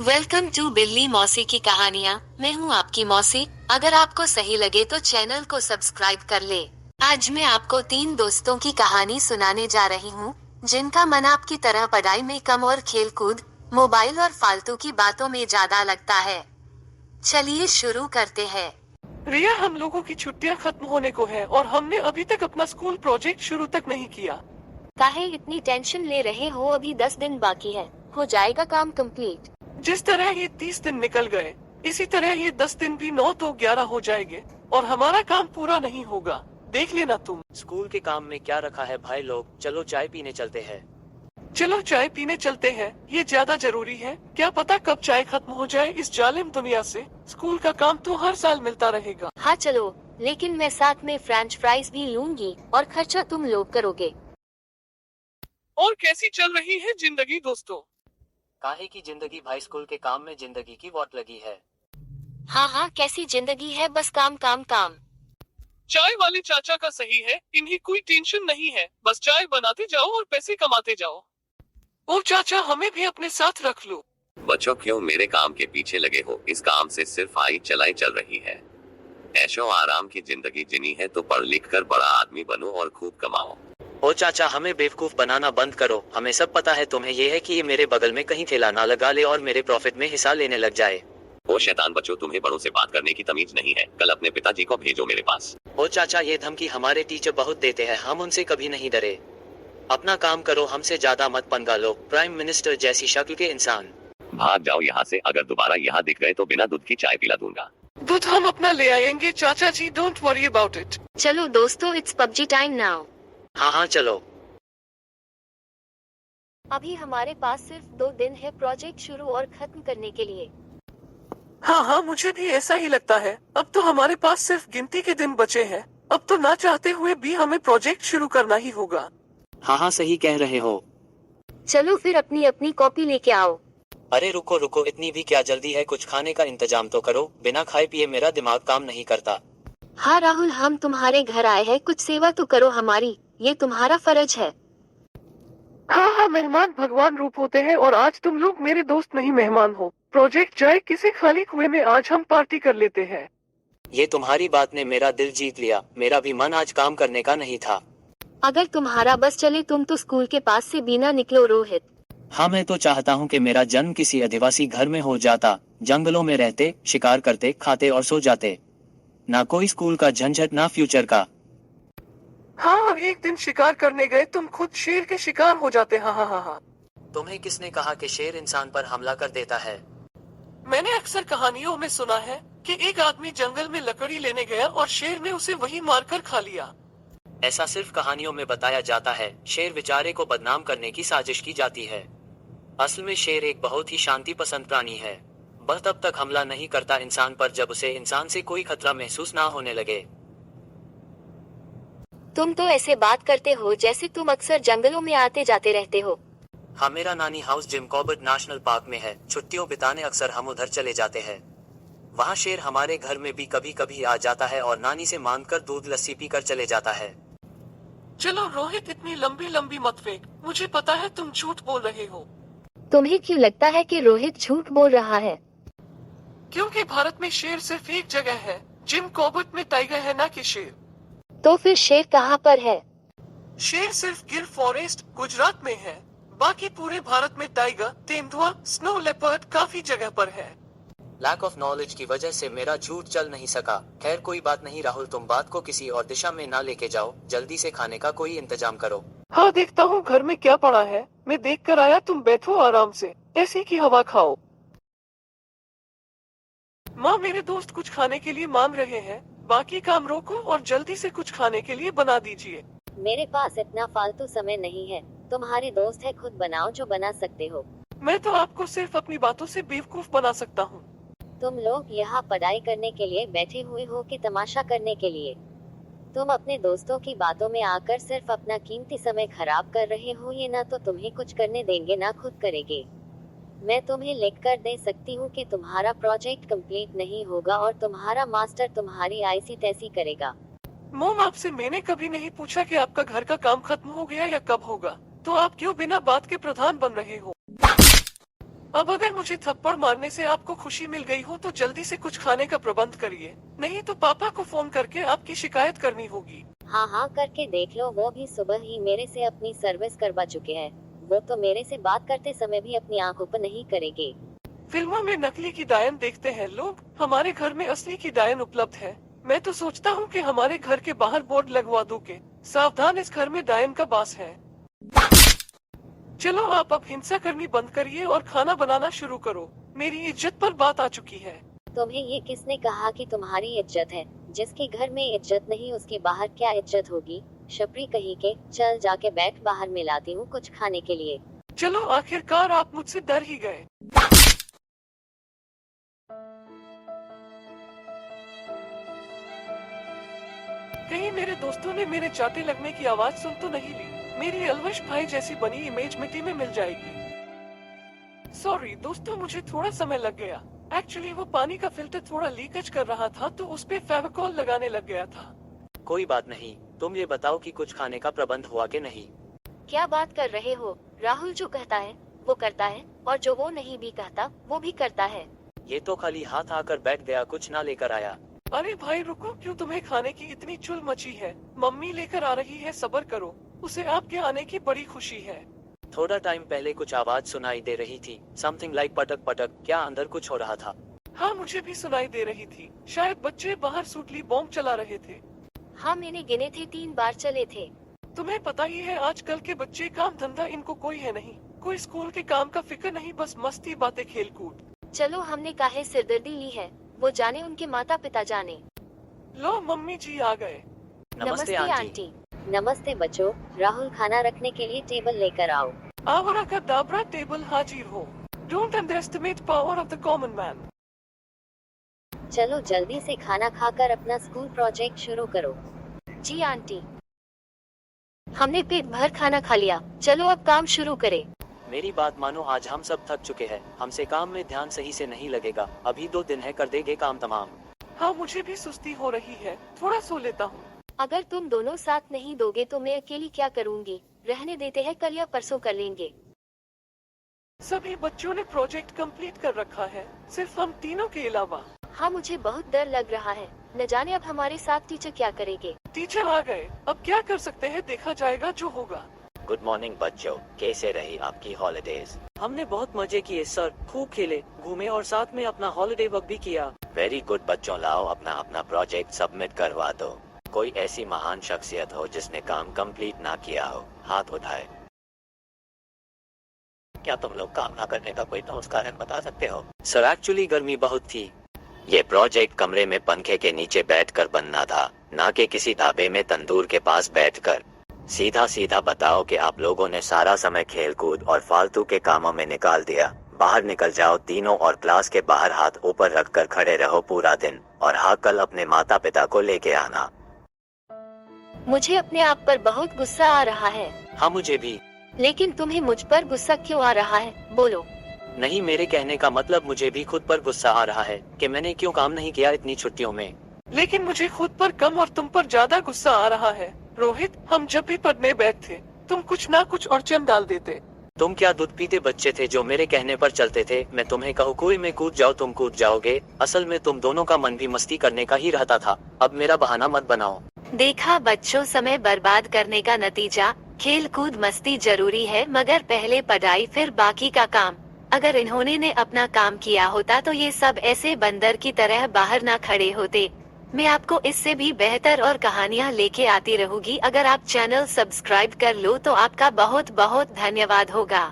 Welcome to बिल्ली मौसी की कहानियाँ। मैं हूँ आपकी मौसी। अगर आपको सही लगे तो चैनल को सब्सक्राइब कर ले। आज मैं आपको 3 दोस्तों की कहानी सुनाने जा रही हूँ जिनका मन आपकी तरह पढ़ाई में कम और खेलकूद, मोबाइल और फालतू की बातों में ज्यादा लगता है। चलिए शुरू करते हैं। रिया, हम लोगों की छुट्टियां खत्म होने को है और हमने अभी तक अपना स्कूल प्रोजेक्ट शुरू तक नहीं किया। काहे इतनी टेंशन ले रहे हो? अभी 10 दिन बाकी है, हो जाएगा काम कंप्लीट। जिस तरह ये 30 दिन निकल गए, इसी तरह ये 10 दिन भी 9 तो 11 हो जाएंगे और हमारा काम पूरा नहीं होगा। देख लेना तुम। स्कूल के काम में क्या रखा है भाई लोग, चलो चाय पीने चलते हैं। चलो चाय पीने चलते हैं, ये ज्यादा जरूरी है। क्या पता कब चाय खत्म हो जाए इस जालिम दुनिया से। स्कूल का काम तो हर साल मिलता रहेगा। हाँ चलो, लेकिन मैं साथ में फ्रेंच फ्राइज भी लूंगी और खर्चा तुम लोग करोगे। और कैसी चल रही है जिंदगी दोस्तों? काहे की जिंदगी भाई, स्कूल के काम में जिंदगी की वॉट लगी है। हाँ, कैसी जिंदगी है, बस काम काम काम। चाय वाले चाचा का सही है, इन्हें कोई टेंशन नहीं है, बस चाय बनाते जाओ और पैसे कमाते जाओ। ओ चाचा, हमें भी अपने साथ रख लो। बच्चों, क्यों मेरे काम के पीछे लगे हो? इस काम से सिर्फ आई चलाई चल रही है। ऐशो आराम की जिंदगी जिनी है तो पढ़ लिख कर बड़ा आदमी बनो और खूब कमाओ। ओ चाचा, हमें बेवकूफ बनाना बंद करो। हमें सब पता है, तुम्हें ये है कि ये मेरे बगल में कहीं ठेला ना लगा ले और मेरे प्रॉफिट में हिस्सा लेने लग जाए। ओ शैतान बच्चों, तुम्हें बड़ों से बात करने की तमीज नहीं है। कल अपने पिताजी को भेजो मेरे पास। ओ चाचा, ये धमकी हमारे टीचर बहुत देते हैं, हम उनसे कभी नहीं डरे। अपना काम करो, हमसे ज्यादा मत पंगा लो। प्राइम मिनिस्टर जैसी शक्ल के इंसान। भाग जाओ यहाँ से। अगर दोबारा यहाँ दिख गए तो बिना दूध की चाय पिला दूंगा। दूध हम अपना ले आएंगे चाचा जी, डोंट वरी अबाउट इट। चलो दोस्तों, इट्स पबजी टाइम नाउ। हाँ चलो। अभी हमारे पास सिर्फ 2 दिन है प्रोजेक्ट शुरू और खत्म करने के लिए। हाँ, मुझे भी ऐसा ही लगता है। अब तो हमारे पास सिर्फ गिनती के दिन बचे हैं। अब तो ना चाहते हुए भी हमें प्रोजेक्ट शुरू करना ही होगा। हाँ सही कह रहे हो। चलो फिर अपनी अपनी कॉपी लेके आओ। अरे रुको, इतनी भी क्या जल्दी है? कुछ खाने का इंतजाम तो करो। बिना खाए पिए मेरा दिमाग काम नहीं करता। हाँ राहुल, हम तुम्हारे घर आए हैं, कुछ सेवा तो करो हमारी, ये तुम्हारा फर्ज है। हाँ, मेहमान भगवान रूप होते हैं और आज तुम लोग मेरे दोस्त नहीं मेहमान हो। प्रोजेक्ट जाए किसी खाली कुएं में, आज हम पार्टी कर लेते हैं। ये तुम्हारी बात ने मेरा दिल जीत लिया। मेरा भी मन आज काम करने का नहीं था। अगर तुम्हारा बस चले तुम तो स्कूल के पास से भी ना निकलो रोहित। हाँ, मैं तो चाहता हूँ कि मेरा जन्म किसी आदिवासी घर में हो जाता। जंगलों में रहते, शिकार करते, खाते और सो जाते। ना कोई स्कूल का झंझट, ना फ्यूचर का। हाँ, एक दिन शिकार करने गए, तुम खुद शेर के शिकार हो जाते। हाँ। तुम्हें किसने कहा कि शेर इंसान पर हमला कर देता है? मैंने अक्सर कहानियों में सुना है कि एक आदमी जंगल में लकड़ी लेने गया और शेर ने उसे वहीं मारकर खा लिया। ऐसा सिर्फ कहानियों में बताया जाता है। शेर बेचारे को बदनाम करने की साजिश की जाती है। असल में शेर एक बहुत ही शांति पसंद प्राणी है। वह तब तक हमला नहीं करता इंसान पर जब उसे इंसान से कोई खतरा महसूस ना होने लगे। तुम तो ऐसे बात करते हो जैसे तुम अक्सर जंगलों में आते जाते रहते हो। हाँ, मेरा नानी house Jim Corbett national park में है। छुट्टियों बिताने अक्सर हम उधर चले जाते हैं। वहाँ शेर हमारे घर में भी कभी कभी आ जाता है और नानी से मांगकर दूध लस्सी पीकर चले जाता है। चलो रोहित, इतनी लंबी लंबी मत फेंक। मुझे पता है तुम झूठ बोल रहे हो। तुम्हें क्यों लगता है कि रोहित झूठ बोल रहा है? क्योंकि भारत में शेर सिर्फ एक जगह है, जिम कॉर्बेट में टाइगर है, ना कि शेर। तो फिर शेर कहाँ पर है? शेर सिर्फ गिर फॉरेस्ट गुजरात में है। बाकी पूरे भारत में टाइगर, तेंदुआ, स्नो लेपर्ड काफी जगह पर है। लैक ऑफ नॉलेज की वजह से मेरा झूठ चल नहीं सका। खैर कोई बात नहीं राहुल, तुम बात को किसी और दिशा में ना लेके जाओ। जल्दी से खाने का कोई इंतजाम करो। हाँ, देखता हूँ घर में क्या पड़ा है। मैं देख कर आया, तुम बैठो आराम से, ऐसी की हवा खाओ। माँ, मेरे दोस्त कुछ खाने के लिए मांग रहे हैं। बाकी काम रोको और जल्दी से कुछ खाने के लिए बना दीजिए। मेरे पास इतना फालतू समय नहीं है। तुम्हारे दोस्त है, खुद बनाओ जो बना सकते हो। मैं तो आपको सिर्फ अपनी बातों से बेवकूफ बना सकता हूँ। तुम लोग यहाँ पढ़ाई करने के लिए बैठे हुए हो कि तमाशा करने के लिए? तुम अपने दोस्तों की बातों में आकर सिर्फ अपना कीमती समय खराब कर रहे हो। ये ना तो तुम्हें कुछ करने देंगे ना खुद करेंगे। मैं तुम्हें लिख कर दे सकती हूँ कि तुम्हारा प्रोजेक्ट कंप्लीट नहीं होगा और तुम्हारा मास्टर तुम्हारी ऐसी तैसी करेगा। मोम, आपसे मैंने कभी नहीं पूछा कि आपका घर का काम खत्म हो गया या कब होगा, तो आप क्यों बिना बात के प्रधान बन रहे हो? अब अगर मुझे थप्पड़ मारने से आपको खुशी मिल गई हो तो जल्दी से कुछ खाने का प्रबंध करिए, नहीं तो पापा को फोन करके आपकी शिकायत करनी होगी। हाँ हाँ करके देख लो, वो भी सुबह ही मेरे से अपनी सर्विस करवा चुके हैं। वो तो मेरे से बात करते समय भी अपनी आंख ऊपर नहीं करेंगे। फिल्मों में नकली की डायन देखते हैं लोग, हमारे घर में असली की डायन उपलब्ध है। मैं तो सोचता हूँ कि हमारे घर के बाहर बोर्ड लगवा दूं के सावधान, इस घर में डायन का वास है। चलो आप अब हिंसा करनी बंद करिए और खाना बनाना शुरू करो, मेरी इज्जत पर बात आ चुकी है। तुम्हें ये किसने कहा कि तुम्हारी इज्जत है? जिसके घर में इज्जत नहीं उसके बाहर क्या इज्जत होगी? शपरी कहीं के, चल जाके बैठ, बाहर मिलाती हूँ कुछ खाने के लिए। चलो आखिरकार आप मुझसे डर ही गए। कहीं मेरे दोस्तों ने मेरे चाटे लगने की आवाज सुन तो नहीं ली? मेरी अलवश भाई जैसी बनी इमेज मिट्टी में मिल जाएगी। सॉरी दोस्तों, मुझे थोड़ा समय लग गया। एक्चुअली वो पानी का फिल्टर थोड़ा लीकेज कर रहा था तो उस पे फेविकॉल लगाने लग गया था। कोई बात नहीं, तुम ये बताओ कि कुछ खाने का प्रबंध हुआ कि नहीं। क्या बात कर रहे हो? राहुल जो कहता है वो करता है, और जो वो नहीं भी कहता वो भी करता है। ये तो खाली हाथ आकर बैठ गया, कुछ ना लेकर आया। अरे भाई रुको, क्यों तुम्हें खाने की इतनी चुल मची है? मम्मी लेकर आ रही है, सब्र करो, उसे आपके आने की बड़ी खुशी है। थोड़ा टाइम पहले कुछ आवाज सुनाई दे रही थी, समथिंग लाइक पटक पटक। क्या अंदर कुछ हो रहा था? हाँ मुझे भी सुनाई दे रही थी, शायद बच्चे बाहर सूटली बॉम्ब चला रहे थे। हाँ मैंने गिने थे, 3 बार चले थे। तुम्हें पता ही है आजकल के बच्चे, काम धंधा इनको कोई है नहीं, कोई स्कूल के काम का फिक्र नहीं, बस मस्ती बातें खेल कूद। चलो हमने काहे सिरदर्दी ली है, वो जाने, उनके माता पिता जाने। लो मम्मी जी आ गए। नमस्ते आंटी। नमस्ते बच्चों, राहुल खाना रखने के लिए टेबल लेकर आओ। आवरा का दाबरा, टेबल हाजिर हो। Don't underestimate power of the common man. चलो जल्दी से खाना खाकर अपना स्कूल प्रोजेक्ट शुरू करो। जी आंटी। हमने पेट भर खाना खा लिया, चलो अब काम शुरू करें। मेरी बात मानो, आज हम सब थक चुके हैं, हमसे काम में ध्यान सही से नहीं लगेगा। अभी 2 दिन है, कर देंगे काम तमाम। हाँ मुझे भी सुस्ती हो रही है, थोड़ा सो लेता हूँ। अगर तुम दोनों साथ नहीं दोगे तो मैं अकेली क्या करूँगी? रहने देते हैं, कल या परसों कर लेंगे। सभी बच्चों ने प्रोजेक्ट कंप्लीट कर रखा है, सिर्फ हम तीनों के अलावा। हाँ मुझे बहुत डर लग रहा है, न जाने अब हमारे साथ टीचर क्या करेंगे। टीचर आ गए, अब क्या कर सकते हैं, देखा जाएगा जो होगा। गुड मॉर्निंग बच्चों, कैसे रही आपकी हॉलिडेज? हमने बहुत मजे किए सर, खूब खेले, घूमे और साथ में अपना हॉलिडे वर्क भी किया। वेरी गुड बच्चों, लाओ अपना अपना प्रोजेक्ट सबमिट करवा दो। कोई ऐसी महान शख्सियत हो जिसने काम कंप्लीट ना किया हो, हाथ उठाए। क्या तुम लोग काम ना करने का कोई ठोस कारण बता सकते हो? सर एक्चुअली गर्मी बहुत थी। ये प्रोजेक्ट कमरे में पंखे के नीचे बैठकर बनना था, ना कि किसी ढाबे में तंदूर के पास बैठकर। सीधा सीधा बताओ कि आप लोगों ने सारा समय खेलकूद और फालतू के कामों में निकाल दिया। बाहर निकल जाओ तीनों और क्लास के बाहर हाथ ऊपर रखकर खड़े रहो पूरा दिन, और हाँ कल अपने माता पिता को लेके आना। मुझे अपने आप पर बहुत गुस्सा आ रहा है। हाँ मुझे भी। लेकिन तुम्हें मुझ पर गुस्सा क्यों आ रहा है, बोलो। नहीं, मेरे कहने का मतलब मुझे भी खुद पर गुस्सा आ रहा है कि मैंने क्यों काम नहीं किया इतनी छुट्टियों में। लेकिन मुझे खुद पर कम और तुम पर ज्यादा गुस्सा आ रहा है। रोहित, हम जब भी पढ़ने बैठते तुम कुछ ना कुछ अड़चन डाल देते। तुम क्या दूध पीते बच्चे थे जो मेरे कहने पर चलते थे? मैं तुम्हें कहूँ कुएं में कूद जाओ, तुम कूद जाओगे। असल में तुम दोनों का मन भी मस्ती करने का ही रहता था। अब मेरा बहाना मत बनाओ। देखा बच्चों, समय बर्बाद करने का नतीजा। खेल कूद मस्ती जरूरी है, मगर पहले पढ़ाई फिर बाकी का काम। अगर इन्होंने ने अपना काम किया होता तो ये सब ऐसे बंदर की तरह बाहर ना खड़े होते। मैं आपको इससे भी बेहतर और कहानियाँ लेके आती रहूंगी। अगर आप चैनल सब्सक्राइब कर लो तो आपका बहुत बहुत धन्यवाद होगा।